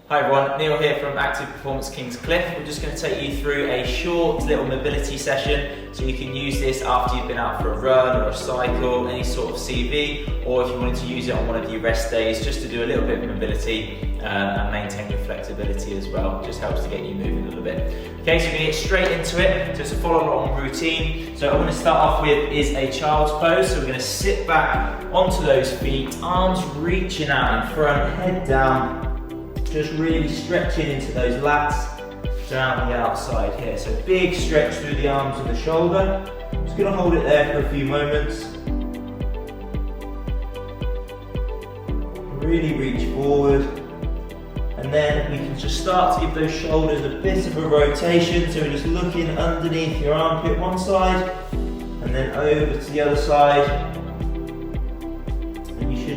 Hi everyone, Neil here from Active Performance Kings Cliffe. We're just going to take you through a short little mobility session so you can use this after you've been out for a run or a cycle, any sort of CV, or if you wanted to use it on one of your rest days just to do a little bit of mobility and maintain your flexibility as well. It just helps to get you moving a little bit. Okay, so we're going to get straight into it. So it's a follow along routine. So what I'm going to start off with is a child's pose. So we're going to sit back onto those feet, arms reaching out in front, head down. Just really stretching into those lats down the outside here. So big stretch through the arms and the shoulder. Just going to hold it there for a few moments. Really reach forward. And then we can just start to give those shoulders a bit of a rotation. So we're just looking underneath your armpit one side and then over to the other side.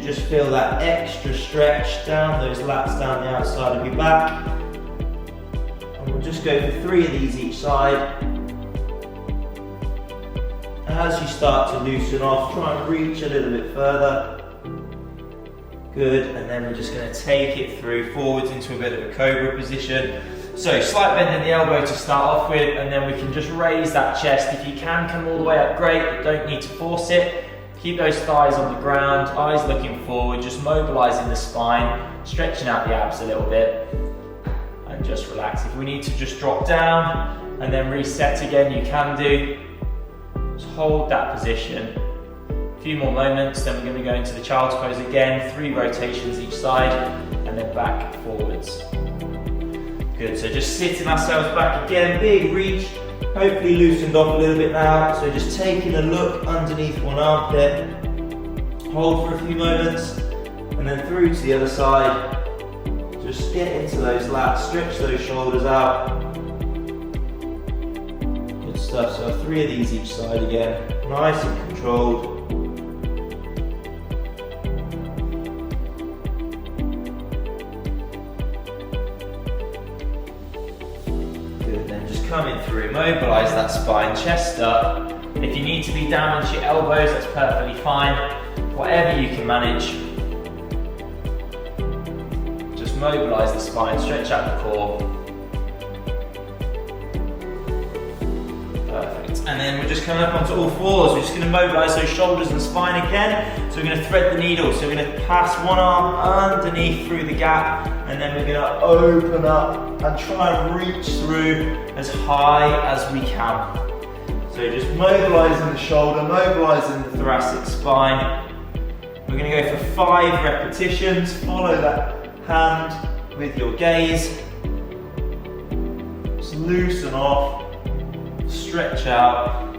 Just feel that extra stretch down those lats down the outside of your back. And we'll just go for 3 of these each side. As you start to loosen off, try and reach a little bit further. Good, and then we're just going to take it through forwards into a bit of a cobra position. So slight bend in the elbow to start off with, and then we can just raise that chest. If you can come all the way up, great, but don't need to force it. Keep those thighs on the ground, eyes looking forward, just mobilising the spine, stretching out the abs a little bit, and just relax. If we need to just drop down and then reset again, you can do. Just hold that position. A few more moments, then we're going to go into the child's pose again, 3 rotations each side, and then back forwards. Good, so just sitting ourselves back again, big reach. Hopefully loosened off a little bit now, so just taking a look underneath one armpit, hold for a few moments, and then through to the other side. Just get into those lats, stretch those shoulders out. Good stuff, so 3 of these each side again, nice and controlled. Coming through, mobilise that spine, chest up. If you need to be down onto your elbows, that's perfectly fine. Whatever you can manage. Just mobilise the spine, stretch out the core. Perfect. And then we're just coming up onto all fours. We're just going to mobilise those shoulders and spine again. So we're going to thread the needle. So we're going to pass one arm underneath through the gap, and then we're going to open up and try and reach through as high as we can. So just mobilising the shoulder, mobilising the thoracic spine. We're going to go for 5 repetitions. Follow that hand with your gaze. Just loosen off, stretch out.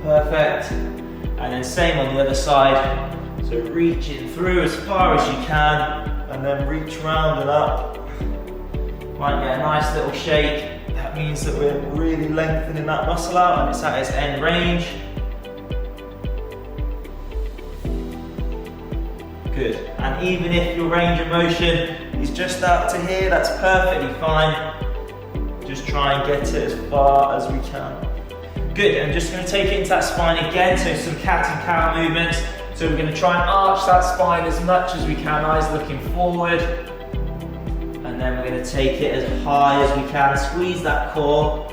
Perfect. And then same on the other side. So reaching through as far as you can, and then reach round and up. Might get a nice little shake. That means that we're really lengthening that muscle out and it's at its end range. Good. And even if your range of motion is just out to here, that's perfectly fine. Just try and get it as far as we can. Good. I'm just going to take it into that spine again. So some cat and cow movements. So we're going to try and arch that spine as much as we can, eyes looking forward. And then we're going to take it as high as we can, squeeze that core.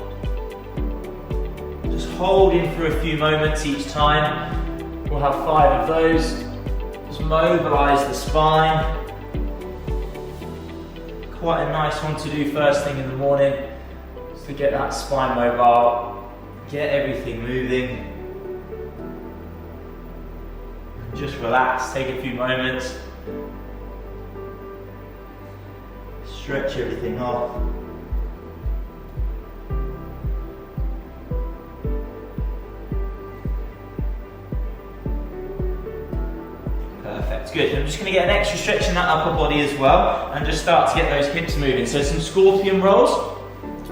Just hold in for a few moments each time. We'll have 5 of those. Just mobilise the spine. Quite a nice one to do first thing in the morning, just to get that spine mobile, get everything moving. Just relax, take a few moments, stretch everything off. Perfect, good. I'm just going to get an extra stretch in that upper body as well and just start to get those hips moving. So some scorpion rolls.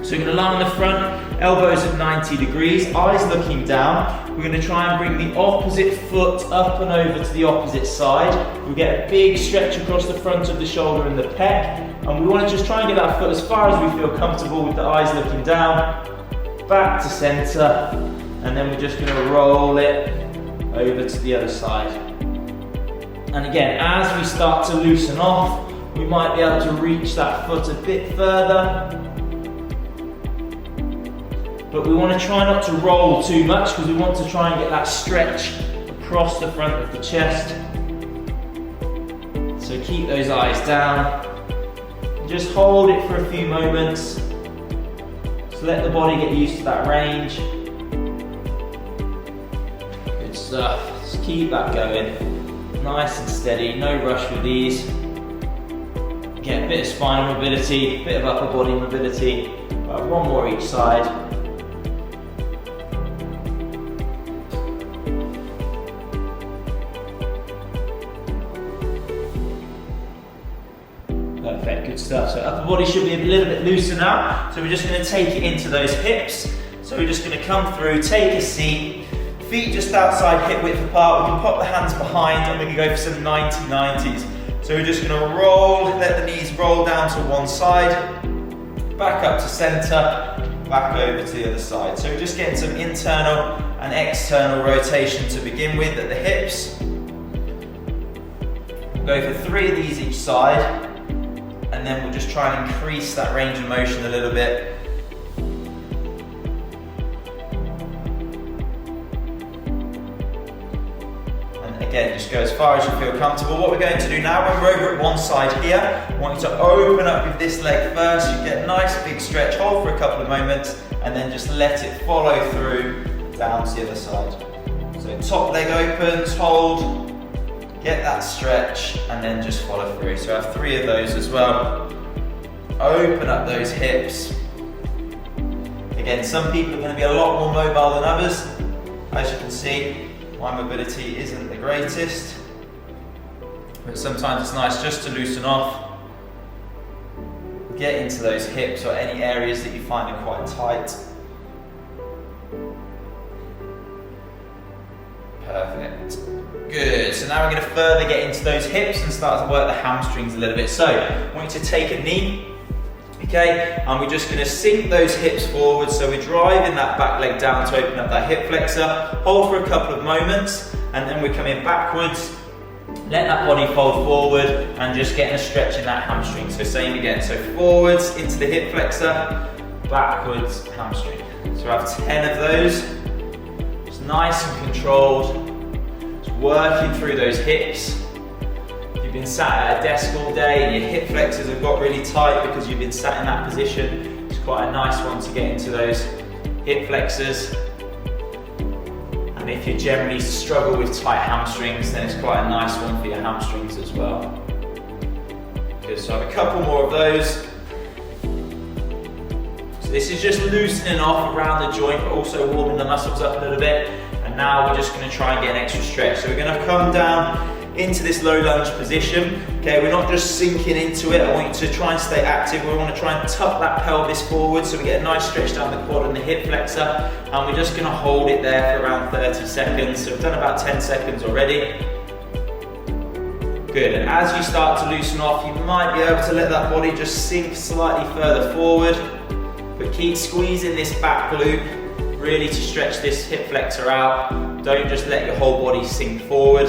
So we're going to lie on the front, elbows at 90 degrees, eyes looking down. We're going to try and bring the opposite foot up and over to the opposite side. We'll get a big stretch across the front of the shoulder and the pec. And we want to just try and get that foot as far as we feel comfortable with the eyes looking down. Back to centre. And then we're just going to roll it over to the other side. And again, as we start to loosen off, we might be able to reach that foot a bit further. But we want to try not to roll too much because we want to try and get that stretch across the front of the chest. So keep those eyes down. Just hold it for a few moments. So let the body get used to that range. Good stuff. Just keep that going. Nice and steady, no rush with these. Get a bit of spinal mobility, a bit of upper body mobility. One more each side. Perfect, good stuff. So upper body should be a little bit looser now. So we're just going to take it into those hips. So we're just going to come through, take a seat, feet just outside hip width apart. We can pop the hands behind and we can go for some 90-90s. So we're just going to roll, let the knees roll down to one side, back up to centre, back over to the other side. So we're just getting some internal and external rotation to begin with at the hips. We'll go for 3 of these each side. And then we'll just try and increase that range of motion a little bit. And again, just go as far as you feel comfortable. What we're going to do now, when we're over at one side here, I want you to open up with this leg first. You get a nice big stretch, hold for a couple of moments, and then just let it follow through down to the other side. So top leg opens, hold. Get that stretch and then just follow through. So I have 3 of those as well. Open up those hips. Again, some people are going to be a lot more mobile than others. As you can see, my mobility isn't the greatest. But sometimes it's nice just to loosen off. Get into those hips or any areas that you find are quite tight. Perfect. Good, so now we're going to further get into those hips and start to work the hamstrings a little bit. So, I want you to take a knee, okay, and we're just going to sink those hips forward. So we're driving that back leg down to open up that hip flexor. Hold for a couple of moments, and then we're coming backwards. Let that body fold forward and just getting a stretch in that hamstring. So same again, so forwards into the hip flexor, backwards hamstring. So I have 10 of those. It's nice and controlled. Working through those hips. If you've been sat at a desk all day and your hip flexors have got really tight because you've been sat in that position, it's quite a nice one to get into those hip flexors. And if you generally struggle with tight hamstrings, then it's quite a nice one for your hamstrings as well. Good, so I have a couple more of those. So this is just loosening off around the joint, but also warming the muscles up a little bit. And now we're just going to try and get an extra stretch. So we're going to come down into this low lunge position. Okay, we're not just sinking into it. I want you to try and stay active. We want to try and tuck that pelvis forward so we get a nice stretch down the quad and the hip flexor. And we're just going to hold it there for around 30 seconds. So we've done about 10 seconds already. Good, and as you start to loosen off, you might be able to let that body just sink slightly further forward. But keep squeezing this back glute, really to stretch this hip flexor out. Don't just let your whole body sink forward.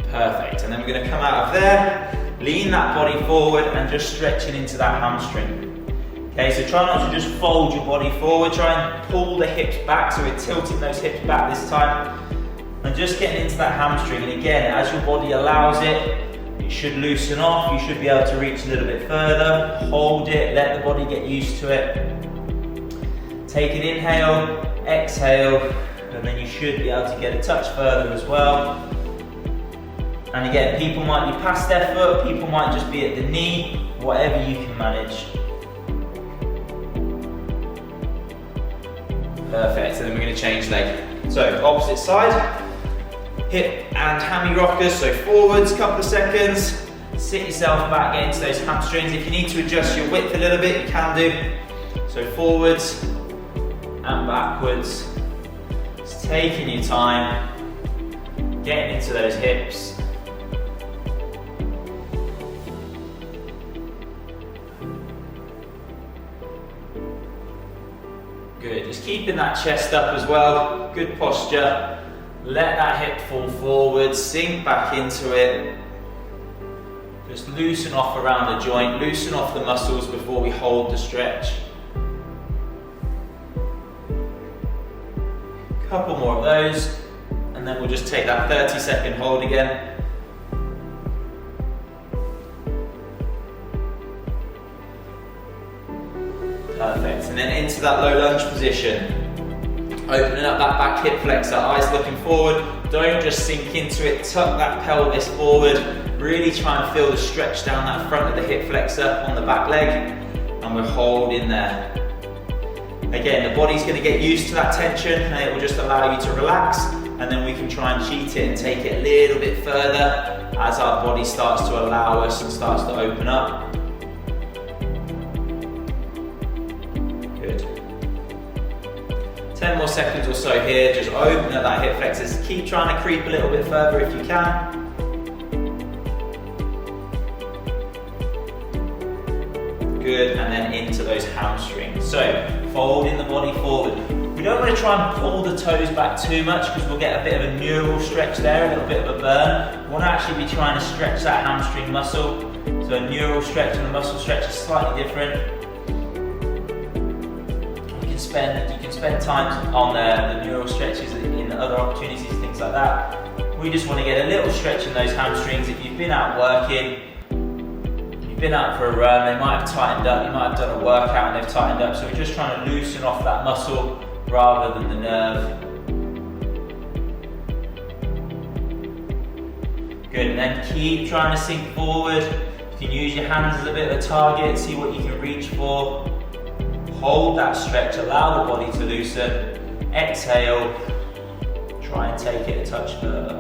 Perfect, and then we're going to come out of there, lean that body forward and just stretching into that hamstring. Okay, so try not to just fold your body forward, try and pull the hips back, so we're tilting those hips back this time. And just getting into that hamstring, and again, as your body allows it, it should loosen off, you should be able to reach a little bit further, hold it, let the body get used to it. Take an inhale, exhale, and then you should be able to get a touch further as well. And again, people might be past their foot, people might just be at the knee, whatever you can manage. Perfect, and then we're going to change leg. So opposite side. Hip and hammy rockers, so forwards, couple of seconds, sit yourself back, get into those hamstrings. If you need to adjust your width a little bit, you can do. So forwards and backwards, just taking your time, getting into those hips. Good, just keeping that chest up as well, good posture. Let that hip fall forward, sink back into it. Just loosen off around the joint, loosen off the muscles before we hold the stretch. Couple more of those, and then we'll just take that 30-second hold again. Perfect, and then into that low lunge position. Opening up that back hip flexor, eyes looking forward. Don't just sink into it, tuck that pelvis forward. Really try and feel the stretch down that front of the hip flexor on the back leg. And we're holding there. Again, the body's going to get used to that tension and it will just allow you to relax. And then we can try and cheat it and take it a little bit further as our body starts to allow us and starts to open up. Good. 10 more seconds or so here, just open up that hip flexors. Keep trying to creep a little bit further if you can. Good, and then into those hamstrings. So, folding the body forward. We don't want to try and pull the toes back too much because we'll get a bit of a neural stretch there, a little bit of a burn. We want to actually be trying to stretch that hamstring muscle. So a neural stretch and a muscle stretch is slightly different. You can spend time on the neural stretches in other opportunities, things like that. We just want to get a little stretch in those hamstrings. If you've been out working, you've been out for a run, they might have tightened up, you might have done a workout and they've tightened up. So we're just trying to loosen off that muscle rather than the nerve. Good, and then keep trying to sink forward. You can use your hands as a bit of a target, see what you can reach for. Hold that stretch, allow the body to loosen. Exhale, try and take it a touch further.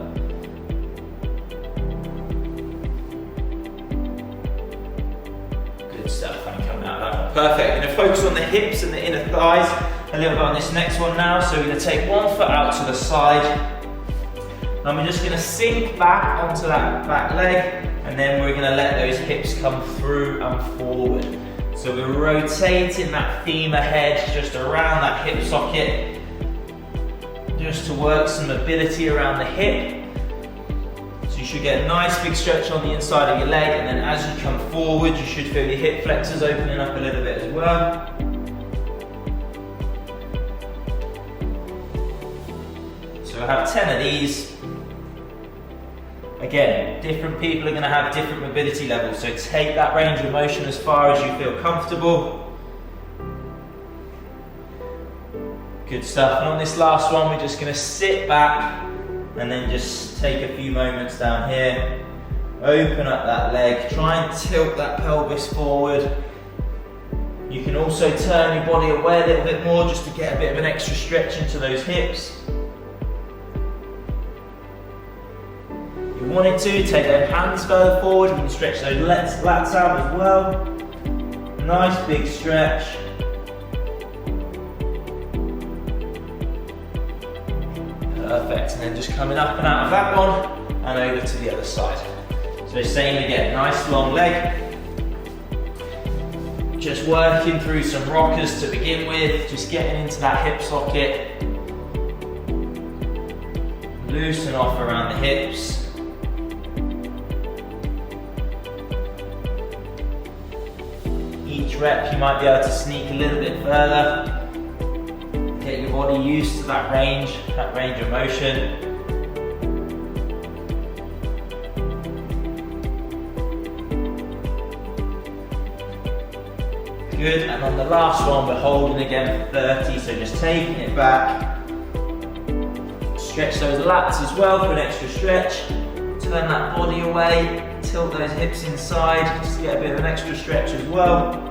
Good stuff, and coming out of that one. Perfect, you're going to focus on the hips and the inner thighs a little bit on this next one now. So we're going to take one foot out to the side. And we're just going to sink back onto that back leg. And then we're going to let those hips come through and forward. So we're rotating that femur head just around that hip socket, just to work some mobility around the hip. So you should get a nice big stretch on the inside of your leg, and then as you come forward, you should feel your hip flexors opening up a little bit as well. So I have 10 of these. Again, different people are going to have different mobility levels, so take that range of motion as far as you feel comfortable. Good stuff, and on this last one we're just going to sit back and then just take a few moments down here. Open up that leg, try and tilt that pelvis forward. You can also turn your body away a little bit more just to get a bit of an extra stretch into those hips. If you wanted to, take those hands further forward, you can stretch those lats out as well. Nice big stretch. Perfect, and then just coming up and out of that one, and over to the other side. So same again, nice long leg. Just working through some rockers to begin with, just getting into that hip socket. Loosen off around the hips. Each rep you might be able to sneak a little bit further. Get your body used to that range of motion. Good, and on the last one we're holding again for 30, so just taking it back. Stretch those lats as well for an extra stretch. Turn that body away, tilt those hips inside, just to get a bit of an extra stretch as well.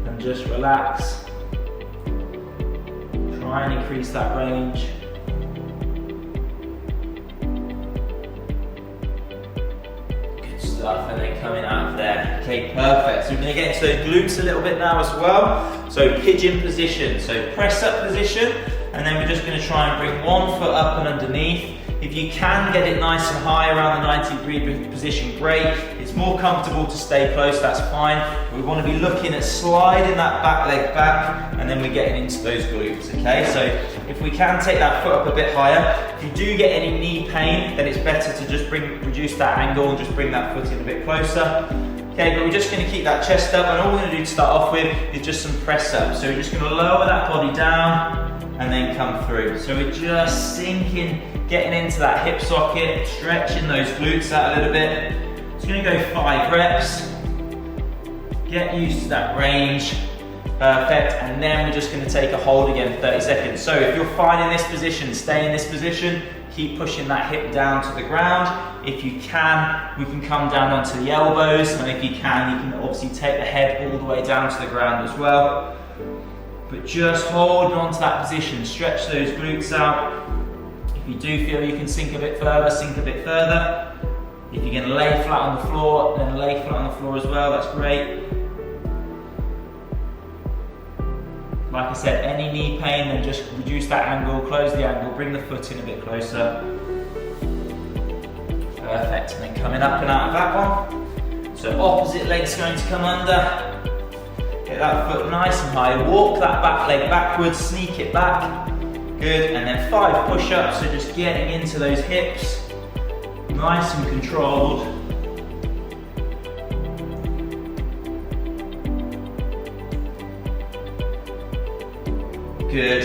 And just relax. Try and increase that range. Good stuff, and then coming out of there. Okay, perfect. So we're going to get into those glutes a little bit now as well. So pigeon position, so press up position, and then we're just going to try and bring one foot up and underneath. If you can get it nice and high around the 90-degree position, great. It's more comfortable to stay close, that's fine. But we want to be looking at sliding that back leg back, and then we're getting into those glutes, okay? So if we can take that foot up a bit higher, if you do get any knee pain, then it's better to just reduce that angle and just bring that foot in a bit closer. Okay, but we're just going to keep that chest up, and all we're going to do to start off with is just some press ups. So we're just going to lower that body down and then come through. So we're just sinking, getting into that hip socket, stretching those glutes out a little bit. It's going to go 5 reps. Get used to that range. Perfect, and then we're just going to take a hold again for 30 seconds. So if you're fine in this position, stay in this position. Keep pushing that hip down to the ground. If you can, we can come down onto the elbows, and if you can obviously take the head all the way down to the ground as well. But just hold on to that position, stretch those glutes out. If you do feel you can sink a bit further, sink a bit further. If you're going to lay flat on the floor, then lay flat on the floor as well, that's great. Like I said, any knee pain, then just reduce that angle, close the angle, bring the foot in a bit closer. Perfect, and then coming up and out of that one. So opposite leg's going to come under. Get that foot nice and high, walk that back leg backwards, sneak it back. Good, and then 5 push-ups, so just getting into those hips. Nice and controlled. Good,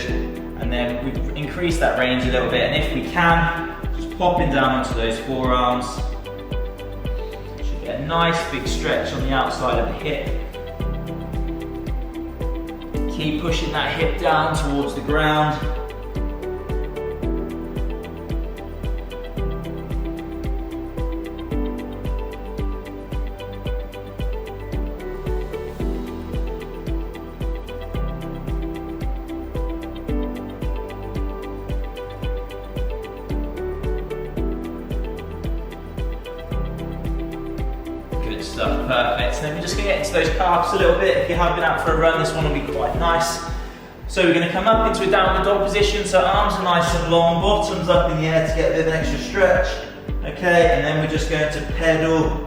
and then we increase that range a little bit, and if we can, just popping down onto those forearms. Should get a nice big stretch on the outside of the hip. Keep pushing that hip down towards the ground. Perfect, and then we're just going to get into those calves a little bit. If you have been out for a run, this one will be quite nice. So we're going to come up into a downward dog position, so arms are nice and long, bottoms up in the air to get a bit of an extra stretch. Okay, and then we're just going to pedal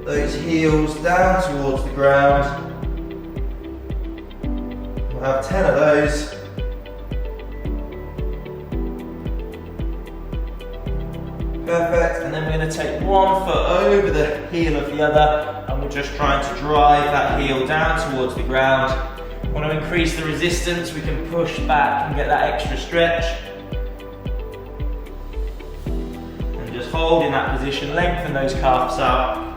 those heels down towards the ground. We'll have 10 of those. Perfect, and then we're going to take one foot over the heel of the other, and we're just trying to drive that heel down towards the ground. Want to increase the resistance, we can push back and get that extra stretch. And just hold in that position, lengthen those calves out.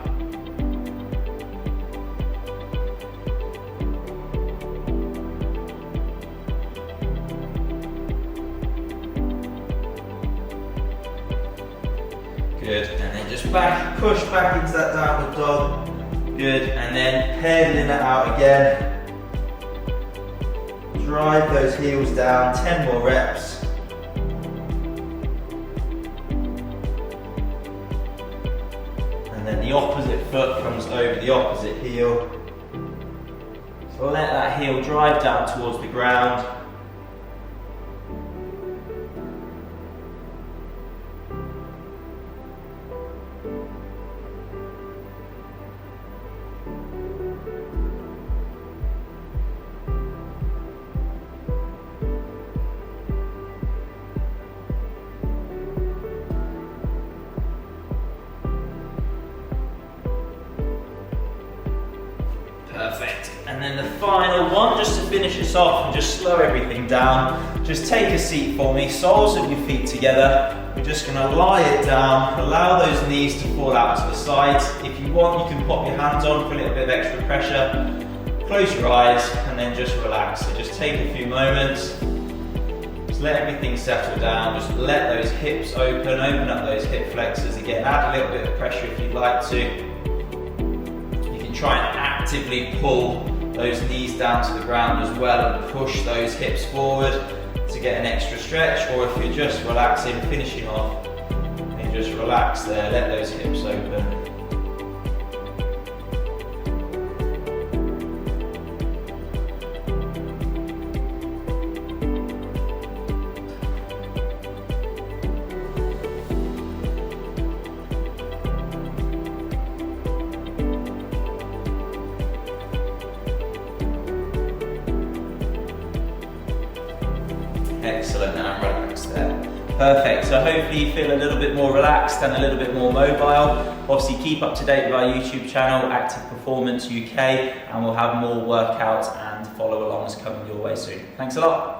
Good, and then just push back into that downward dog. Good, and then pedaling it out again. Drive those heels down, 10 more reps. And then the opposite foot comes over the opposite heel. So let that heel drive down towards the ground. Perfect. And then the final one, just to finish us off and just slow everything down, just take a seat for me, soles of your feet together. We're just going to lie it down, allow those knees to fall out to the sides. If you want, you can pop your hands on for a little bit of extra pressure. Close your eyes and then just relax. So just take a few moments. Just let everything settle down. Just let those hips open up those hip flexors again. Add a little bit of pressure if you'd like to. Try and actively pull those knees down to the ground as well and push those hips forward to get an extra stretch, or if you're just relaxing, finishing off, then just relax there, let those hips open. Excellent, and relax there. Perfect, so hopefully you feel a little bit more relaxed and a little bit more mobile. Obviously keep up to date with our YouTube channel, Active Performance UK, and we'll have more workouts and follow-alongs coming your way soon. Thanks a lot.